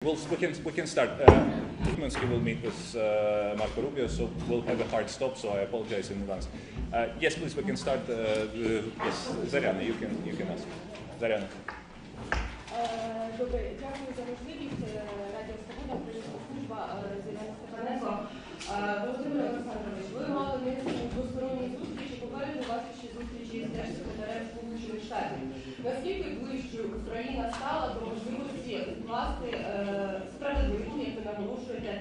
Well, we can start. Zelenskyy will meet with Marco Rubio, so we'll have a hard stop. So I apologize in advance. Yes, please, we can start. Yes, Zarina, you can ask. Zarina. Добре, дякую за можливість. Радіо Свобода, українська служба, Зелена Стефаненко. Володимир Олександрович, ви мали низку двосторонні зустрічі, попереду у вас ще зустрічі з держсекретарем Сполучених Штатів. Наскільки ближчою Україна стала до можливості скласти справедливу, як ви наголошуєте,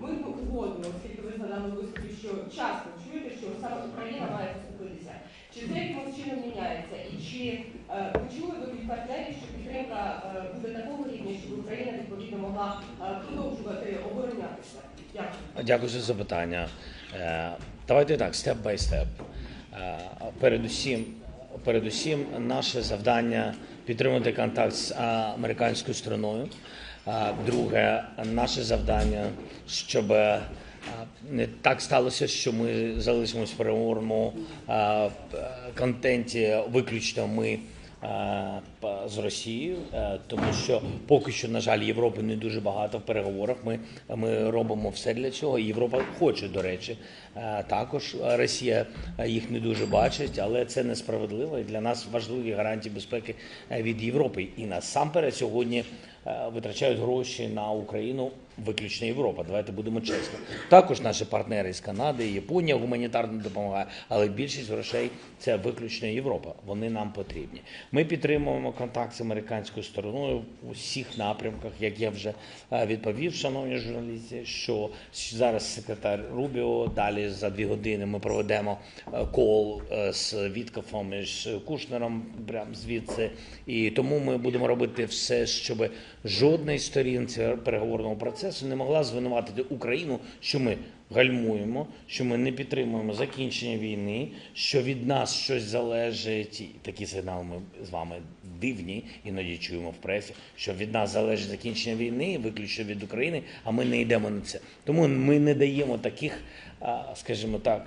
мирну угоду, оскільки ви згадали в виступі, що часто чуєте, що саме Україна має поступитися. Чи це якимось чином міняється? І чи почули ви від партнерів, що підтримка буде такого рівня, щоб Україна відповідно могла продовжувати оборонятися? Дякую. Дякую за запитання. Давайте так, степ бай степ. Передусім, наше завдання підтримати контакт з американською стороною. Друге, наше завдання, щоб не так сталося, що ми залишимось в переговорному контенті виключно ми з Росією, тому що поки що, на жаль, Європи не дуже багато в переговорах. Ми робимо все для цього. Європа хоче, до речі, також. Росія їх не дуже бачить, але це несправедливо. І для нас важливі гарантії безпеки від Європи. І насамперед сьогодні витрачають гроші на Україну виключно Європа. Давайте будемо чесні. Також наші партнери з Канади, Японія гуманітарно допомагає, але більшість грошей – це виключно Європа. Вони нам потрібні. Ми підтримуємо контакт з американською стороною у всіх напрямках, як я вже відповів, шановні журналісти, що зараз секретар Рубіо, далі за 2 години ми проведемо кол з Віткофом і з Кушнером прямо звідси. І тому ми будемо робити все, щоб жодної сторін цього переговорного процесу не могла звинуватити Україну, що ми гальмуємо, що ми не підтримуємо закінчення війни, що від нас щось залежить, і такі сигнали ми з вами дивні, іноді чуємо в пресі, що від нас залежить закінчення війни, виключно від України, а ми не йдемо на це. Тому ми не даємо таких, скажімо так,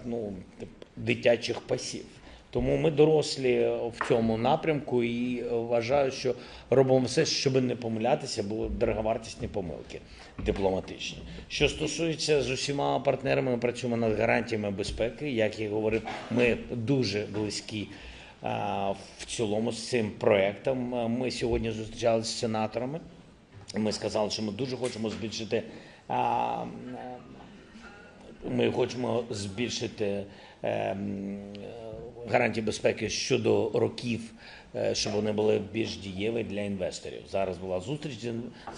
дитячих пасів. Тому ми дорослі в цьому напрямку і вважаю, що робимо все, щоб не помилятися, бо дороговартісні помилки дипломатичні. Що стосується з усіма партнерами, ми працюємо над гарантіями безпеки. Як я говорив, ми дуже близькі в цілому з цим проєктом. Ми сьогодні зустрічалися з сенаторами. Ми сказали, що ми дуже хочемо збільшити гарантії безпеки щодо років, щоб вони були більш дієві для інвесторів. Зараз була зустріч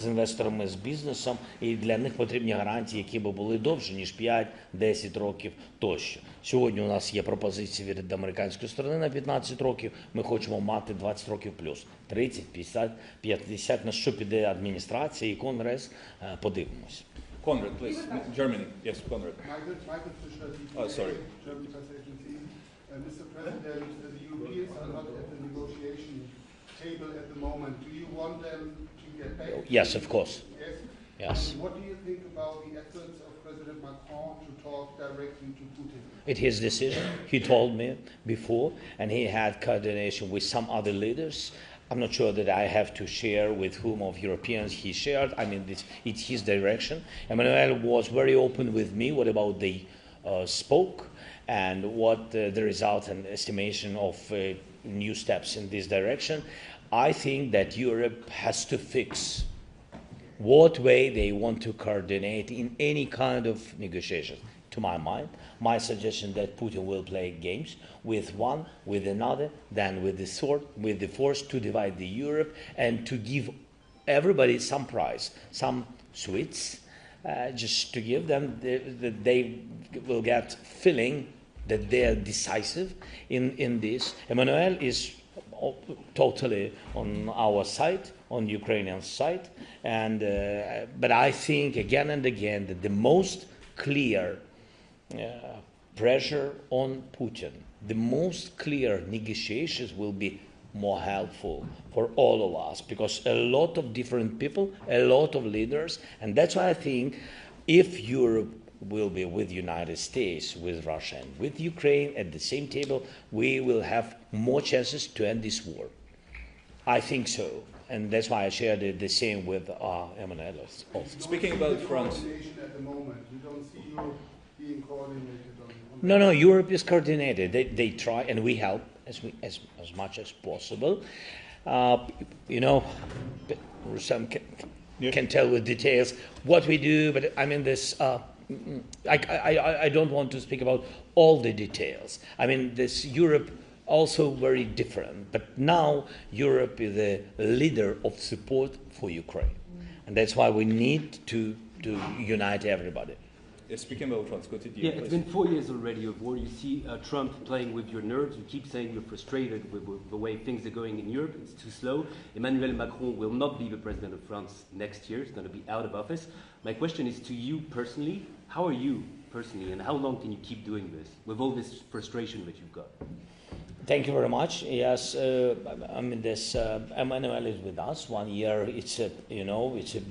з інвесторами, з бізнесом, і для них потрібні гарантії, які б були довше, ніж 5-10 років тощо. Сьогодні у нас є пропозиції від американської сторони на 15 років, ми хочемо мати 20 років плюс. 30, 50, на що піде адміністрація і Конгрес, подивимось. Conrad, please. Germany. Yes, Conrad. Michael Fischer, Oh, sorry. German press agency. Mr. President, the Europeans are not at the negotiation table at the moment. Do you want them to get back? Yes, of course. Yes? Yes. And what do you think about the efforts of President Macron to talk directly to Putin? It's his decision. He told me before, and he had coordination with some other leaders. I'm not sure that I have to share with whom of Europeans he shared. I mean, it's his direction. Emmanuel was very open with me. What about they spoke and what the result and estimation of new steps in this direction. I think that Europe has to fix what way they want to coordinate in any kind of negotiations. To my mind, my suggestion that Putin will play games with one, with another, then with the sword, with the force to divide the Europe and to give everybody some prize, some sweets, just to give them that they will get feeling that they are decisive in this. Emmanuel is totally on our side, on Ukrainian side, and but I think again and again that the most clear pressure on Putin, the most clear negotiations will be more helpful for all of us, because a lot of different people, a lot of leaders, and that's why I think if Europe will be with the United States, with Russia, and with Ukraine at the same table, we will have more chances to end this war. I think so. And that's why I shared the same with Emmanuel also. Speaking about France. Coordination at the moment. We don't see Europe being coordinated on No, Europe is coordinated. They try, and we help as much as possible. Rustam can tell with details what we do, but I mean this. I don't want to speak about all the details. I mean this Europe also very different, but now Europe is a leader of support for Ukraine, and that's why we need to unite everybody. Speaking about France, go to you. Yeah, it's been 4 years already of war. You see Trump playing with your nerves. You keep saying you're frustrated with the way things are going in Europe. It's too slow. Emmanuel Macron will not be the president of France next year. He's going to be out of office. My question is to you personally. How are you personally, and how long can you keep doing this with all this frustration that you've got? Thank you very much. Yes, I mean this. Emmanuel is with us 1 year. It's a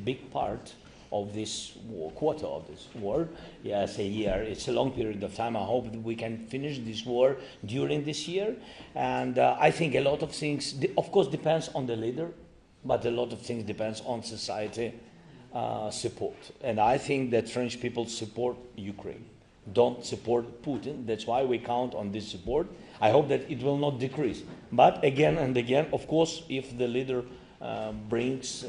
big part of this war, quarter of this war. Yes, a year. It's a long period of time. I hope that we can finish this war during this year. And I think a lot of things, of course, depends on the leader, but a lot of things depends on society support. And I think that French people support Ukraine, don't support Putin. That's why we count on this support. I hope that it will not decrease. But again and again, of course, if the leader brings,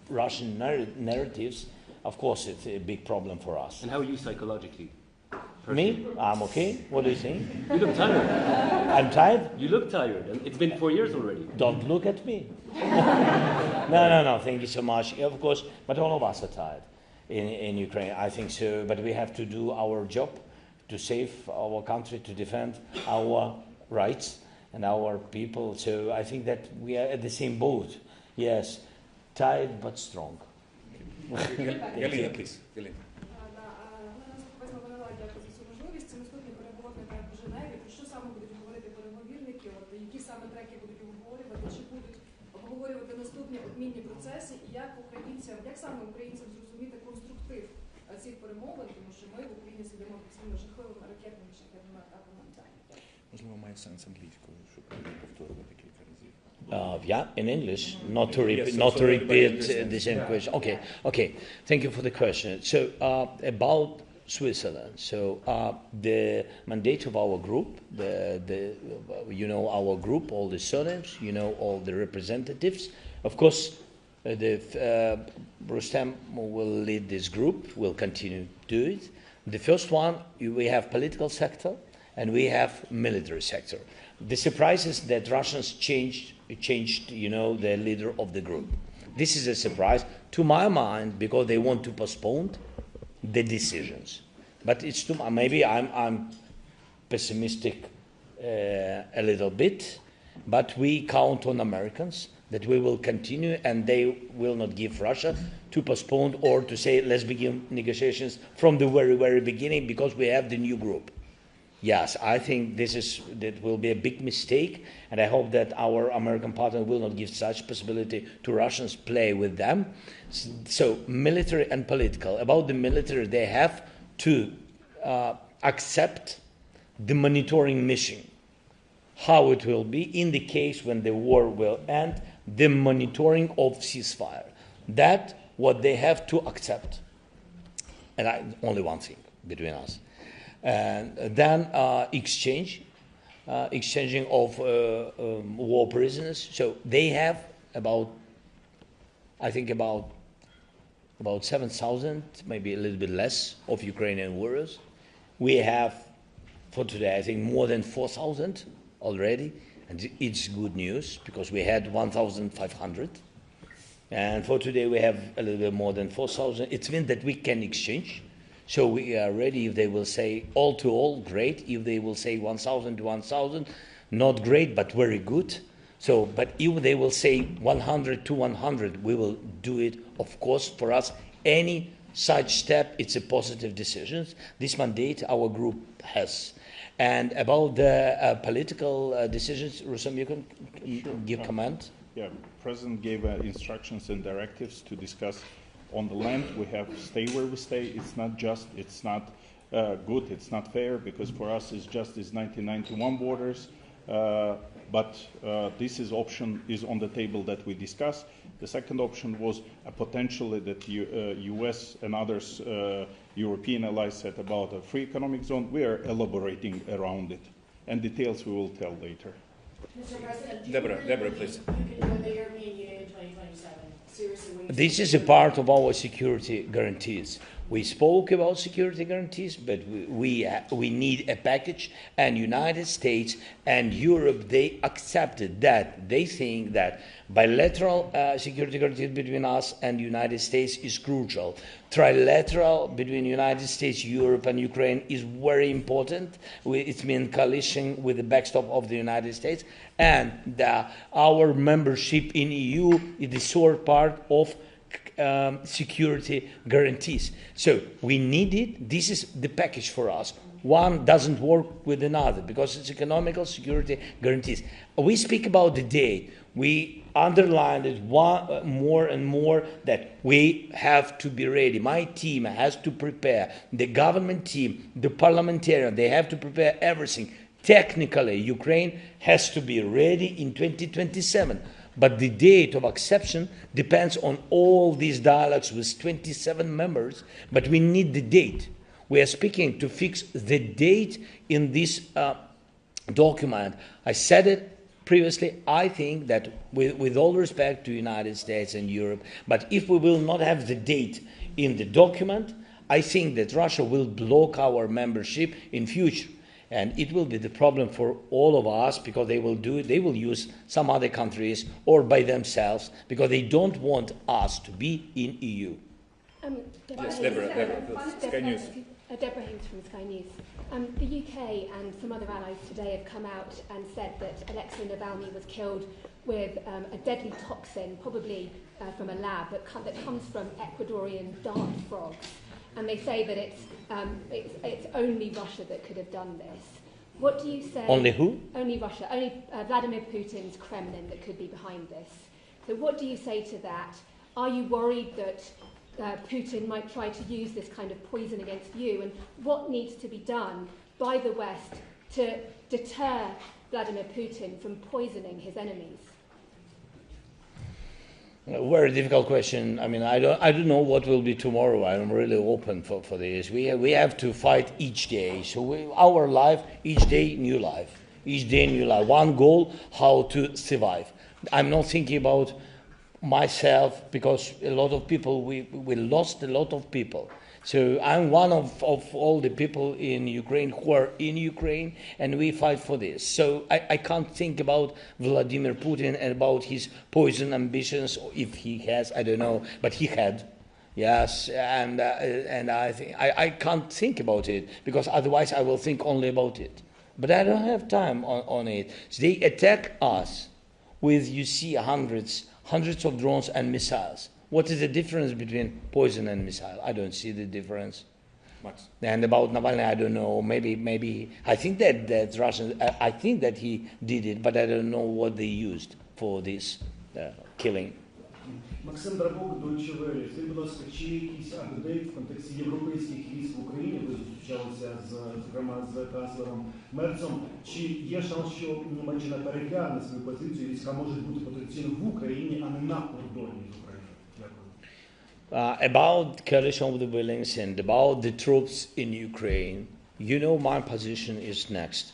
Russian narratives, of course, it's a big problem for us. And how are you psychologically? Me? I'm okay. What do you think? You look tired. I'm tired? You look tired. And it's been 4 years already. Don't look at me. No. Thank you so much. Of course, but all of us are tired in Ukraine. I think so. But we have to do our job to save our country, to defend our rights and our people. So I think that we are at the same boat. Yes. Tired but strong. Galina, please. Galina. Дякую за цю можливість. Це наступний переговорний етап в Женеві. Про що саме будуть говорити переговірники? Які саме треки будуть обговорювати? Чи будуть обговорювати наступні обмінні процеси? І як саме українцям зрозуміти конструктив цих перемовин? Тому що ми в Україні сидимо під цими жахливими ракетними шахетними атаками. Можливо, має сенс англійською, щоб повторювати кілька разів. In English, not to repeat the same question. Okay. Thank you for the question. So about Switzerland. So the mandate of our group, our group, all the surnames, all the representatives. Of course, Rustam will lead this group. Will continue to do it. The first one, we have political sector and we have military sector. The surprise is that Russians changed, the leader of the group. This is a surprise to my mind because they want to postpone the decisions. But it's too. Maybe I'm pessimistic a little bit, but we count on Americans that we will continue and they will not give Russia to postpone or to say let's begin negotiations from the very, very beginning because we have the new group. Yes, I think that will be a big mistake, and I hope that our American partner will not give such possibility to Russians play with them. So military and political. About the military, they have to accept the monitoring mission, how it will be in the case when the war will end, the monitoring of ceasefire. That's what they have to accept. And only one thing between us. And then exchanging of war prisoners. So they have about 7,000, maybe a little bit less, of Ukrainian warriors. We have, for today, I think more than 4,000 already, and it's good news because we had 1,500. And for today we have a little bit more than 4,000. It means that we can exchange. So we are ready if they will say all to all, great. If they will say 1,000 to 1,000, not great, but very good. So, but if they will say 100 to 100, we will do it. Of course, for us, any such step, it's a positive decision. This mandate our group has. And about the political decisions, Rustam, you can give comment. Yeah, President gave instructions and directives to discuss. On the land, we have stay where we stay. It's not just, it's not good, it's not fair, because for us it's just these 1991 borders. But this option is on the table that we discussed. The second option was potentially that US and others, European allies, said about a free economic zone. We are elaborating around it, and details we will tell later. Mr. President, do you Deborah, really Deborah, think please. you can do the European Union in 2027? Seriously, when you This is a part of our security guarantees. We spoke about security guarantees, but we need a package, and United States and Europe, they accepted that. They think that bilateral security guarantees between us and the United States is crucial. Trilateral between United States, Europe, and Ukraine is very important. It means coalition with the backstop of the United States, and our membership in EU is the short part of security guarantees. So we need it. This is the package for us. One doesn't work with another because it's economical security guarantees. We speak about the date. We underlined it more and more that we have to be ready. My team has to prepare. The government team, the parliamentarian, they have to prepare everything. Technically, Ukraine has to be ready in 2027. But the date of acceptance depends on all these dialogues with 27 members, but we need the date. We are speaking to fix the date in this document. I said it previously. I think that with all respect to the United States and Europe, but if we will not have the date in the document, I think that Russia will block our membership in future. And it will be the problem for all of us because they will use some other countries or by themselves because they don't want us to be in EU. Yes, Deborah, Sky News. Deborah Haynes from Sky News. The UK and some other allies today have come out and said that Alexei Navalny was killed with a deadly toxin, probably from a lab that comes from Ecuadorian dart frogs. And they say that it's only Russia that could have done this. What do you say? Only who? Only Russia. Only Vladimir Putin's Kremlin that could be behind this. So what do you say to that? Are you worried that Putin might try to use this kind of poison against you? And what needs to be done by the West to deter Vladimir Putin from poisoning his enemies? A very difficult question. I mean, I don't know what will be tomorrow. I'm really open for this. We have to fight each day. So our life, each day, new life. Each day, new life. One goal, how to survive. I'm not thinking about myself because a lot of people, we lost a lot of people. So I'm one of all the people in Ukraine who are in Ukraine, and we fight for this. So I can't think about Vladimir Putin and about his poison ambitions, if he has, I don't know, but he had. Yes, and I think I can't think about it because otherwise I will think only about it. But I don't have time on it. So they attack us with, you see, hundreds of drones and missiles. What is the difference between poison and missile? I don't see the difference. Max. And about Navalny, I don't know. Maybe I think that Russians. I think that he did it, but I don't know what they used for this killing. Максим Драбок, Deutsche Welle. Скажіть, будь ласка, чи є якийсь апдейт в контексті європейських військ в Україні? Ви зустрічалися зокрема з канцлером Мерцом. Чи є шанс, що Німеччина перегляне свою позицію, війська можуть бути потенційно в Україні, а не на кордоні з Україною? About coalition of the Willings and about the troops in Ukraine, you know my position is next.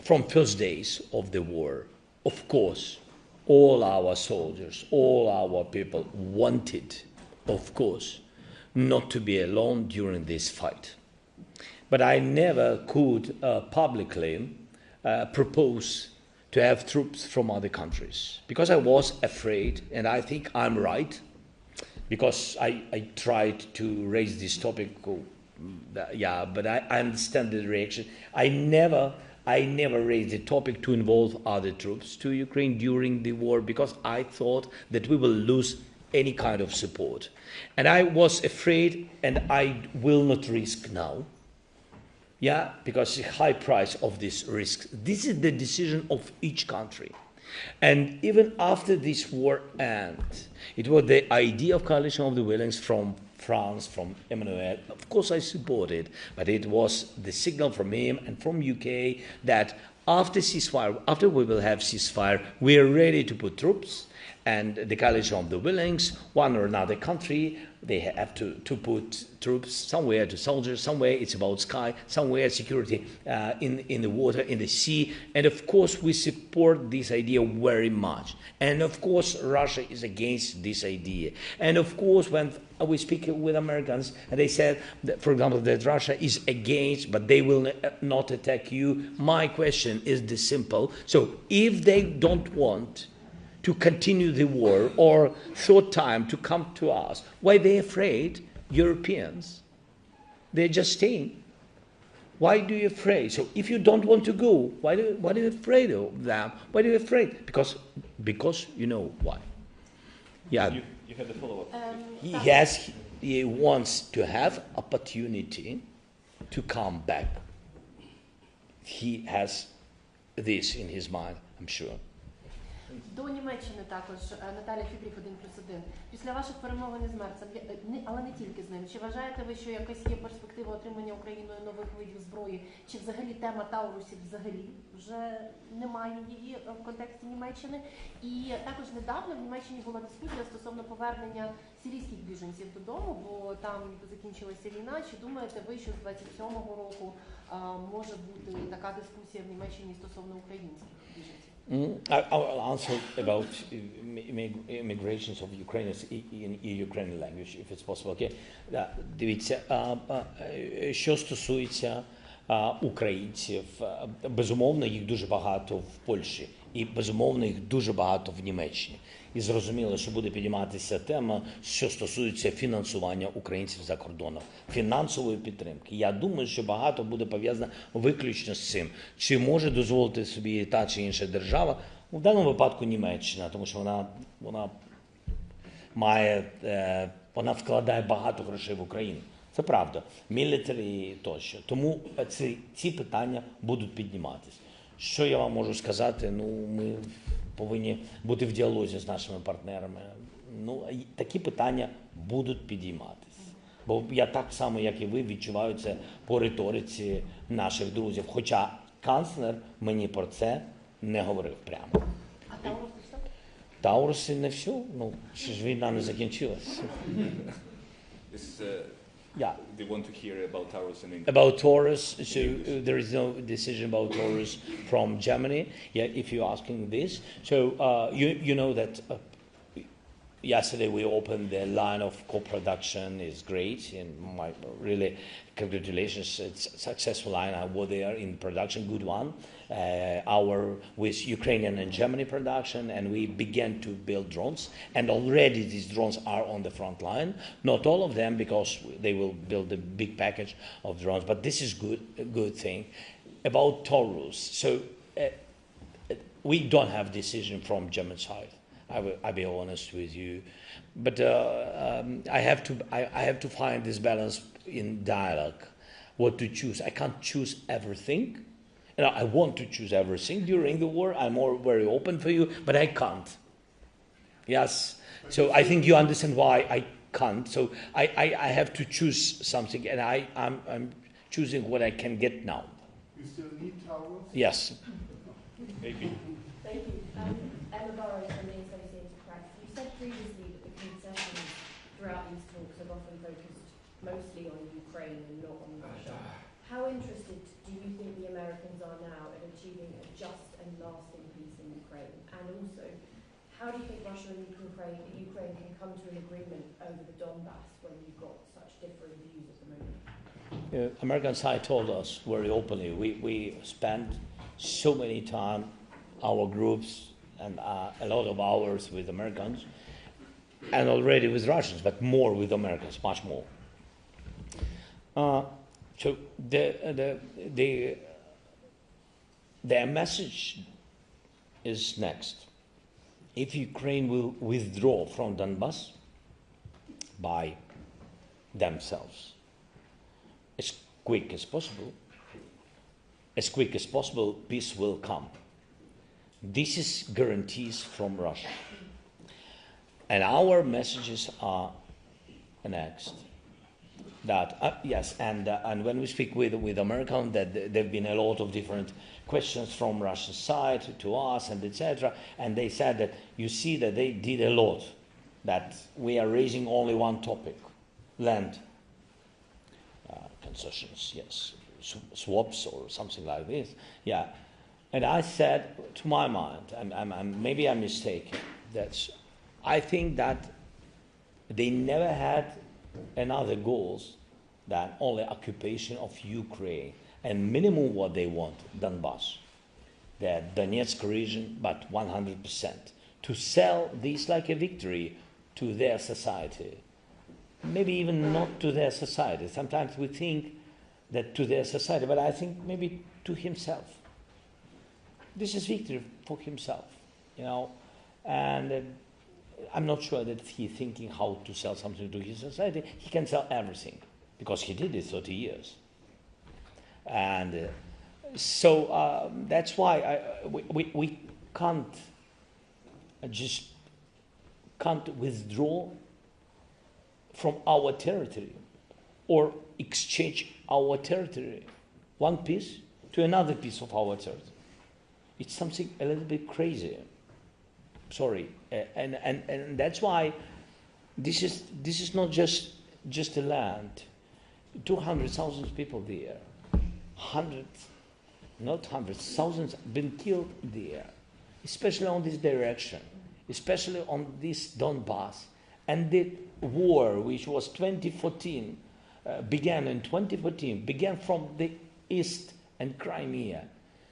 From first days of the war, of course, all our soldiers, all our people wanted, of course, not to be alone during this fight. But I never could publicly propose to have troops from other countries because I was afraid, and I think I'm right, because I tried to raise this topic, but I understand the reaction. I never raised the topic to involve other troops to Ukraine during the war because I thought that we will lose any kind of support. And I was afraid, and I will not risk now. Yeah, because the high price of this risk. This is the decision of each country. And even after this war ends, it was the idea of coalition of the Willings from France, from Emmanuel. Of course, I support it, but it was the signal from him and from UK that after ceasefire, after we will have ceasefire, we are ready to put troops, and the coalition of the willings, one or another country, they have to put troops somewhere, to soldiers, somewhere it's about sky, somewhere security in the water, in the sea. And of course, we support this idea very much. And of course, Russia is against this idea. And of course, when we speak with Americans, and they said, that, for example, that Russia is against, but they will not attack you. My question is this simple. So if they don't want to continue the war or third time to come to us, why are they afraid, Europeans? They're just staying. Why do you afraid? So if you don't want to go, why are you afraid of them? Why are you afraid? Because you know why. Yeah. You had the follow-up. He wants to have opportunity to come back. He has this in his mind, I'm sure. До Німеччини також Наталя Фідріх 1+1. Після ваших перемовин із Мерцем, але не тільки з ним, чи вважаєте ви, що якась є перспектива отримання Україною нових видів зброї? Чи взагалі тема Таурусів взагалі вже немає її в контексті Німеччини? І також недавно в Німеччині була дискусія стосовно повернення сирійських біженців додому, бо там закінчилася війна. Чи думаєте ви, що з 27-го року може бути така дискусія в Німеччині стосовно українських біженців? I'll answer about immigrations of Ukrainians in Ukrainian language, if it's possible. Okay? Дивіться, що стосується українців, безумовно, їх дуже багато в Польщі, і безумовно, їх дуже багато в Німеччині. І зрозуміло, що буде підійматися тема, що стосується фінансування українців за кордоном, фінансової підтримки. Я думаю, що багато буде пов'язано виключно з цим. Чи може дозволити собі та чи інша держава, в даному випадку Німеччина, тому що вона вкладає багато грошей в Україну. Це правда. Мілітарі тощо. Тому ці питання будуть підніматися. Що я вам можу сказати? Ми повинні бути в діалозі з нашими партнерами. Такі питання будуть підійматися. Бо я так само, як і ви, відчуваю це по риториці наших друзів. Хоча канцлер мені про це не говорив прямо. А Тауруси все? Тауруси не все. Ще ж війна не закінчилась. Yeah. They want to hear about Taurus in English. About Taurus, so there is no decision about Taurus from Germany. Yeah, if you're asking this, so you know that yesterday we opened the line of co-production. Is great, and really congratulations. It's a successful line. I was there in production, good one. With Ukrainian and Germany production, and we began to build drones. And already these drones are on the front line. Not all of them, because they will build a big package of drones. But this is a good thing. About Taurus, so we don't have decision from German side. I'll be honest with you, but I have to find this balance in dialogue. What to choose? I can't choose everything. I want to choose everything during the war. I'm very open for you, but I can't. Yes. So I think you understand why I can't. So I have to choose something, and I'm choosing what I can get now. You still need Taurus? Yes. Maybe. Thank you. Emma Burrows from the Associated Press. You said previously that the concessions throughout these talks have often focused mostly on Ukraine and not on Russia. How interested do you think the Americans are now in achieving a just and lasting peace in Ukraine? And also, how do you think Russia and Ukraine can come to an agreement over the Donbass when you've got such differing views at the moment? American side told us very openly, we spent so many time, our groups, and a lot of hours with Americans, and already with Russians, but more with Americans, much more. So their message is next. If Ukraine will withdraw from Donbass by themselves, as quick as possible, peace will come. This is guarantees from Russia. And our messages are next. Yes, and when we speak with Americans, that there have been a lot of different questions from Russian side to us and etc. And they said that you see that they did a lot, that we are raising only one topic, land concessions, yes, swaps or something like this, yeah. And I said, to my mind, maybe I'm mistaken, that I think that they never had another goals than only occupation of Ukraine and minimum what they want, Donbass, the Donetsk region, but 100%. To sell this like a victory to their society, maybe even not to their society. Sometimes we think that to their society, but I think maybe to himself. This is victory for himself, you know, and I'm not sure that he's thinking how to sell something to his society. He can sell everything because he did it 30 years. And so that's why we can't withdraw from our territory or exchange our territory, one piece to another piece of our territory. It's something a little bit crazy. Sorry, and that's why this is not just a land. 200,000 people there, thousands been killed there, especially on this direction, especially on this Donbass, and the war which was 2014 began from the east and Crimea.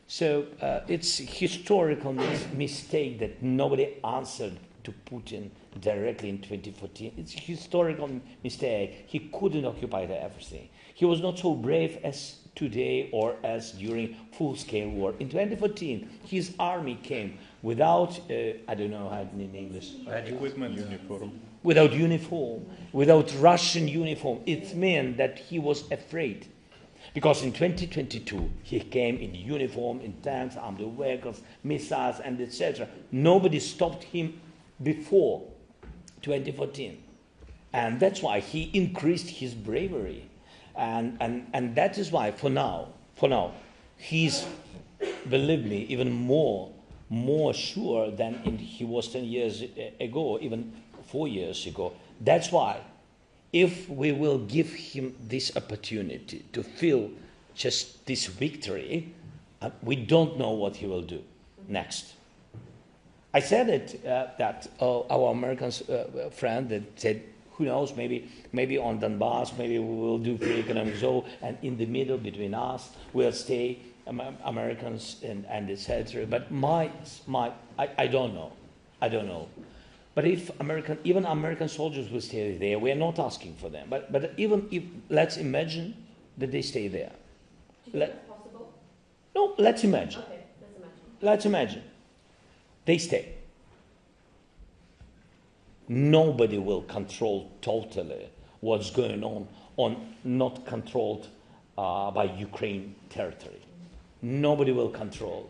So it's a historical mistake that nobody answered to Putin directly in 2014. It's a historical mistake. He couldn't occupy everything. He was not so brave as today or as during full-scale war. In 2014, his army came without, I don't know how in English. Equipment. Without uniform, without Russian uniform. It meant that he was afraid. Because in 2022, he came in uniform, in tanks, armed vehicles, missiles, and etc. Nobody stopped him before 2014. And that's why he increased his bravery. And that is why, for now, he's, believe me, even more sure than he was 10 years ago, even 4 years ago. That's why, if we will give him this opportunity to feel just this victory, we don't know what he will do next. I said it that our American friend that said, who knows, maybe on Donbass, maybe we will do free economic zone, and in the middle between us will stay Americans and etc. But I don't know. But if even American soldiers will stay there, we are not asking for them. But even if, let's imagine that they stay there. Do you think that's possible? No, let's imagine. Okay, Let's imagine. They stay. Nobody will control totally what's going on not controlled by Ukraine territory. Nobody will control.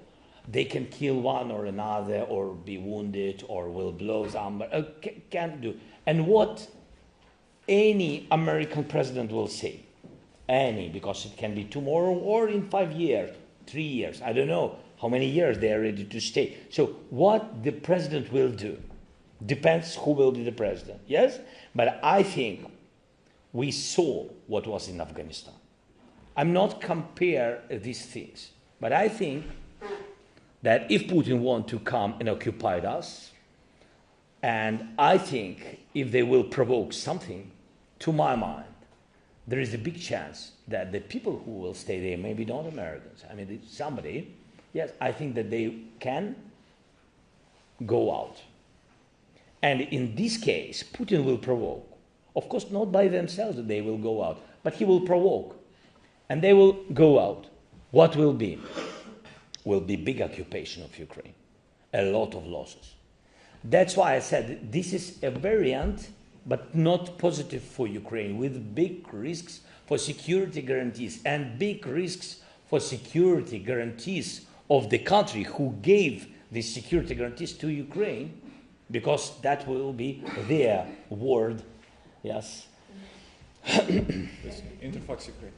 They can kill one or another or be wounded or will blow some, can't do. And what any American president will say, because it can be tomorrow or in 5 years, 3 years, I don't know how many years they are ready to stay. So what the president will do depends who will be the president, yes? But I think we saw what was in Afghanistan. I'm not compare these things, but I think that if Putin wants to come and occupy us, and I think if they will provoke something, to my mind, there is a big chance that the people who will stay there, maybe not Americans, I mean somebody, yes, I think that they can go out. And in this case, Putin will provoke. Of course, not by themselves that they will go out, but he will provoke. And they will go out. What will be? Will be big occupation of Ukraine. A lot of losses. That's why I said this is a variant, but not positive for Ukraine, with big risks for security guarantees and big risks for security guarantees of the country who gave these security guarantees to Ukraine, because that will be their word, yes, Interfax Ukraine.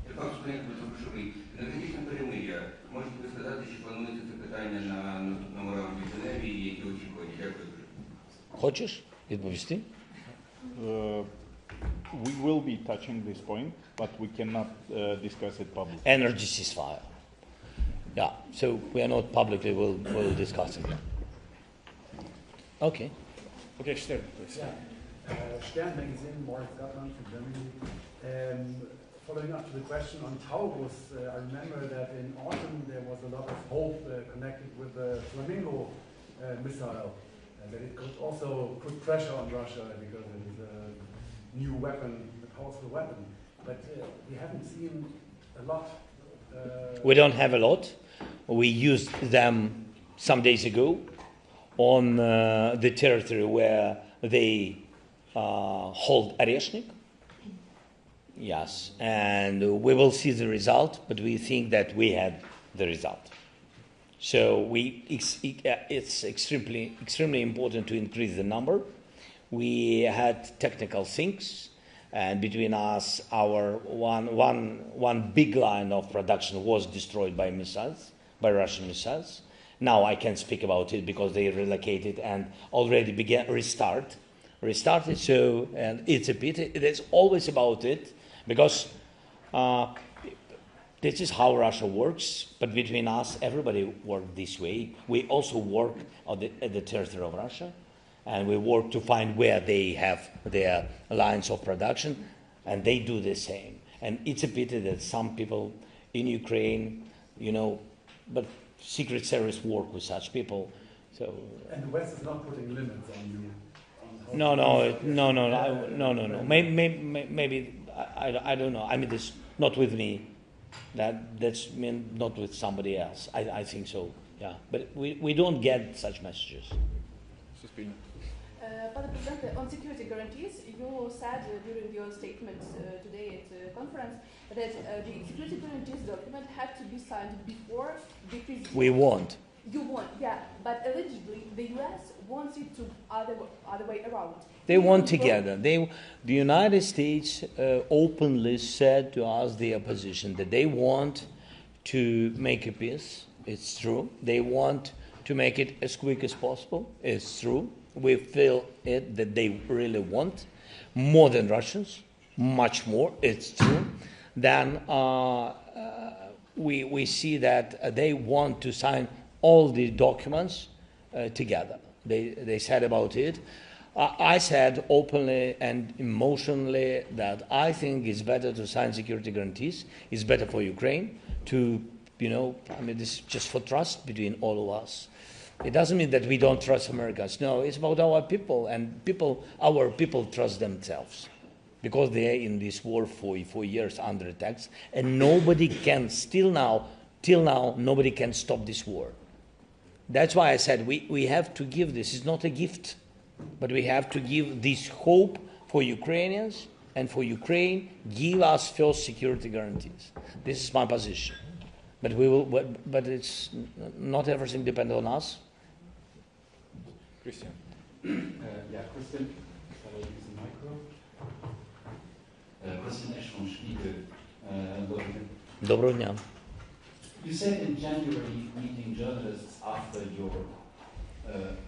Інтерфакс України безпечовий. Енергетичне перемир'я. Можете ви сказати, чи планується це питання на наступному раунді в Женеві і які очікування? Дякую дуже. Хочеш відповісти? We will be touching this point, but we cannot discuss it publicly. Energy ceasefire. Yeah, so we are not publicly will discussing that. Okay. Okay, Stern, please. Stern magazine, Morris Scotland from Germany. Following up to the question on Taurus, I remember that in autumn there was a lot of hope connected with the Flamingo missile, that it could also put pressure on Russia because it is a new weapon, a powerful weapon. But we haven't seen a lot. We don't have a lot. We used them some days ago on the territory where they hold Areshnik. Yes, and we will see the result, but we think that we had the result. So it's extremely important to increase the number. We had technical things, and between us, our one big line of production was destroyed by missiles, by Russian missiles. Now I can't speak about it because they relocated and already restarted. So, and it's a pity. It is always about it because this is how Russia works. But between us, everybody works this way. We also work at the territory of Russia. And we work to find where they have their lines of production, and they do the same. And it's a pity that some people in Ukraine, but Secret Service work with such people. So. And the West is not putting limits on you. No. Maybe I don't know. I mean, this not with me. That's not with somebody else. I think so. Yeah, but we don't get such messages. Pane Presidente, on security guarantees, you said during your statement today at the conference that the security guarantees document had to be signed before because we want. You want, yeah, but allegedly the U.S. wants it to other way around. They want together. The United States openly said to us their position that they want to make a peace. It's true. They want to make it as quick as possible. It's true. We feel that they really want more than Russians, much more. It's true. Then we see that they want to sign all the documents together. They said about it. I said openly and emotionally that I think it's better to sign security guarantees. It's better for Ukraine to, this is just for trust between all of us. It doesn't mean that we don't trust Americans. No, it's about our people, and our people trust themselves because they are in this war for years under attacks, and nobody can till now, nobody can stop this war. That's why I said we have to give this. It's not a gift, but we have to give this hope for Ukrainians and for Ukraine. Give us first security guarantees. This is my position. But but it's not everything depends on us. Christian. Christian. Shall I use the micro? Christian Esch from Spiegel. Доброго дня. You said in January, meeting journalists after your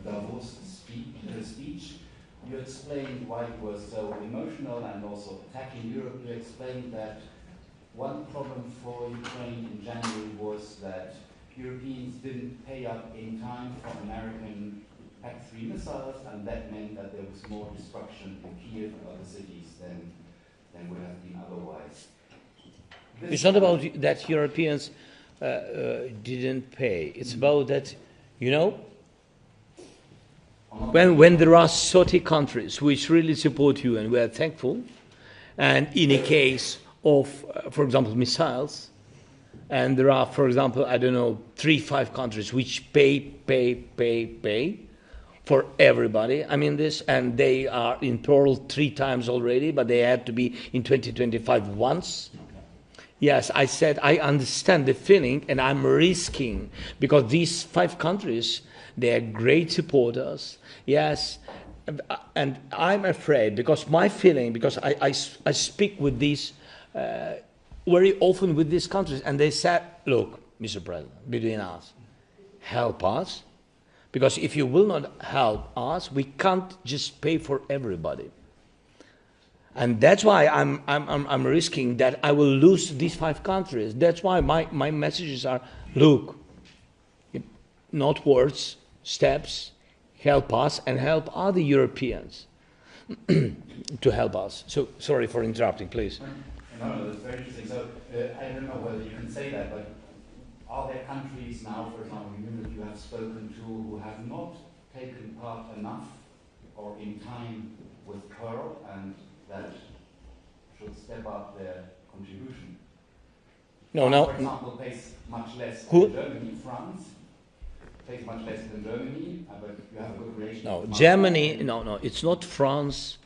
Davos speech, you explained why you were so emotional and also attacking Europe. You explained that one problem for Ukraine in January was that Europeans didn't pay up in time for American PAC-3 missiles, and that meant that there was more destruction in Kiev and other cities than would have been otherwise. It's not about that Europeans didn't pay. It's about that, when there are 30 countries which really support you, and we are thankful, and in a case of, for example, missiles, and there are, for example, 3-5 countries which pay for everybody. I mean this, and they are in Pearl 3 times already, but they had to be in 2025 once. Yes, I said I understand the feeling, and I'm risking, because these 5 countries, they are great supporters. Yes, and I'm afraid, because my feeling, because I speak with these, very often with these countries, and they said, look, Mr. President, between us, help us, because if you will not help us, we can't just pay for everybody. And that's why I'm risking that I will lose these 5 countries. That's why my messages are, look, not words, steps, help us and help other Europeans to help us. So, sorry for interrupting, please. No, that's very interesting. So, I don't know whether you can say that, but are there countries now, for example, in Munich, you have spoken to who have not taken part enough or in time with Pearl and that should step up their contribution? No. For example, pays much less Who? than Germany. France pays much less than Germany, but you have a good relation. No, Germany. No. It's not France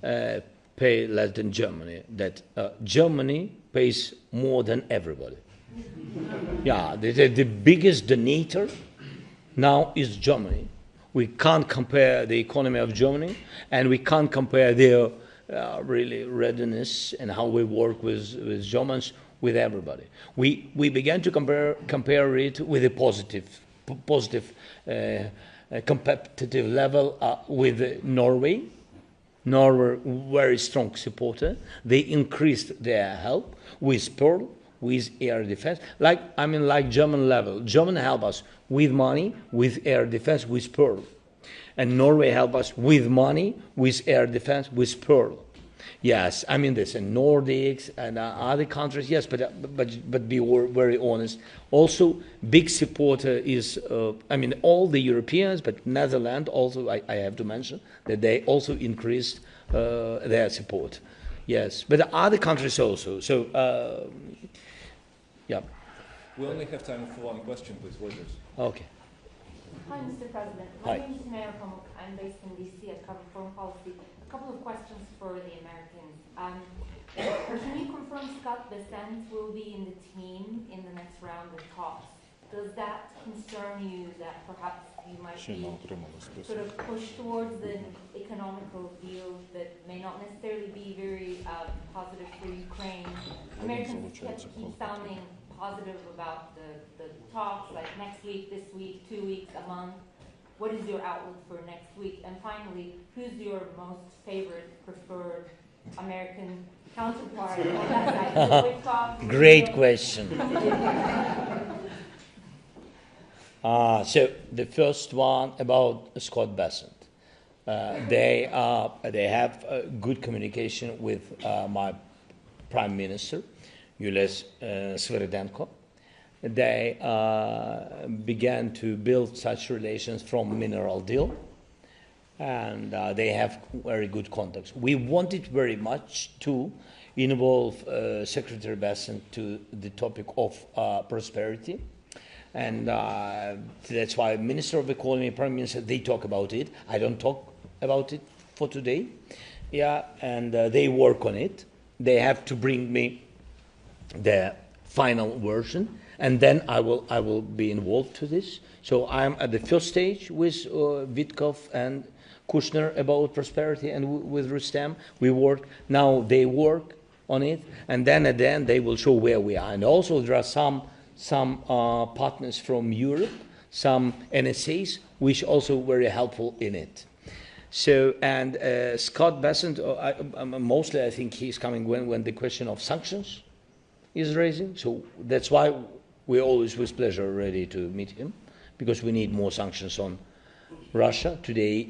pay less than Germany. That Germany pays more than everybody. Yeah, the biggest donator now is Germany. We can't compare the economy of Germany, and we can't compare their really readiness and how we work with Germans with everybody. We began to compare it with a positive competitive level with Norway. Norway, very strong supporter. They increased their help with Pearl, with air defense. Like German level. German help us with money, with air defense, with Pearl. And Norway help us with money, with air defense, with Pearl. Yes, this in Nordics and other countries. Yes, but be very honest. Also, big supporter is all the Europeans, but Netherlands also. I have to mention that they also increased their support. Yes, but other countries also. So, yeah. We only have time for one question, please, Reuters. Okay. Hi, Mr. President. My name is Maya Komuk. I'm based in DC. I cover foreign policy. A couple of questions for the Americans. Can you confirm Scott Bessent will be in the team in the next round of talks? Does that concern you that perhaps you might be sort of pushed towards the economical deal that may not necessarily be very positive for Ukraine? Americans keep sounding positive about the talks, like next week, this week, 2 weeks, a month. What is your outlook for next week? And finally, who's your most favorite, preferred American counterpart on that side? Great question. So the first one about Scott Bessent. They have good communication with my Prime Minister, Yulia Sviridenko. They began to build such relations from mineral deal, and they have very good contacts. We wanted very much to involve Secretary Bessent to the topic of prosperity, and that's why Minister of Economy, Prime Minister, they talk about it. I don't talk about it for today. Yeah, and they work on it. They have to bring me the final version, and then I will be involved to this. So I'm at the first stage with Witkoff and Kushner about prosperity, and with Rustem we work. Now they work on it, and then at the end they will show where we are. And also there are some partners from Europe, some NSAs, which also very helpful in it. So, and Scott Bessent, mostly I think he's coming when the question of sanctions is raising. So that's why we're always with pleasure ready to meet him, because we need more sanctions on Russia. Today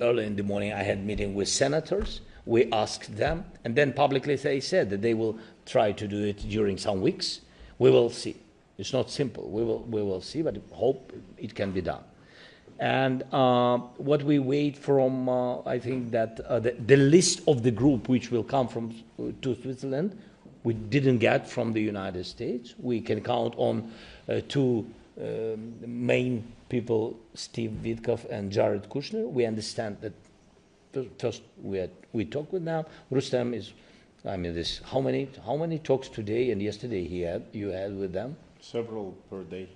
early in the morning, I had a meeting with senators. We asked them, and then publicly they said that they will try to do it during some weeks. We will see. It's not simple. We will see, but hope it can be done. And what we wait from, I think that the list of the group which will come to Switzerland, we didn't get from the United States. We can count on two main people, Steve Witkoff and Jared Kushner. We understand that first we talk with them. Rustem is, how many talks today and yesterday you had with them? Several per day.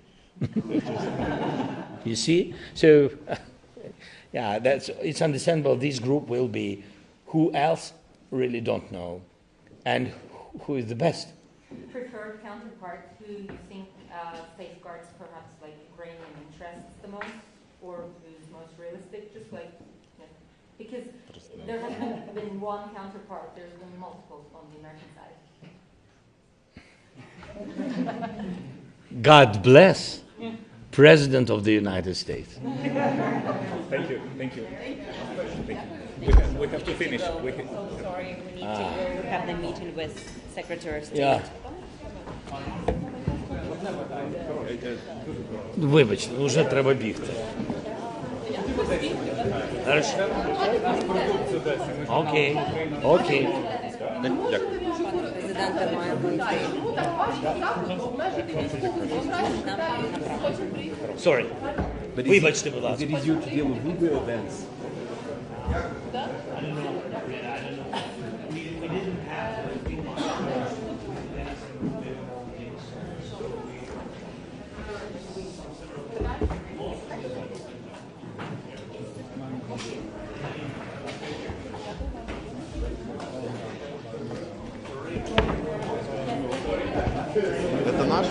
You see, so Yeah, it's understandable. This group will be who else really don't know, and who is the best. Preferred counterpart who you think safeguards perhaps like Ukrainian interests the most, or who's most realistic? Just like, because there hasn't been one counterpart, there's been multiple on the American side. God bless President of the United States. Thank you. We have to finish. Sorry, we need to have the meeting with Secretary of State. Yeah. Вибачте, вже треба бігти. Хорошо. Окей. Дякую. Президента має бути. Sorry. Вибачте, будь ласка. Is it easier to deal with legal events? Это наш?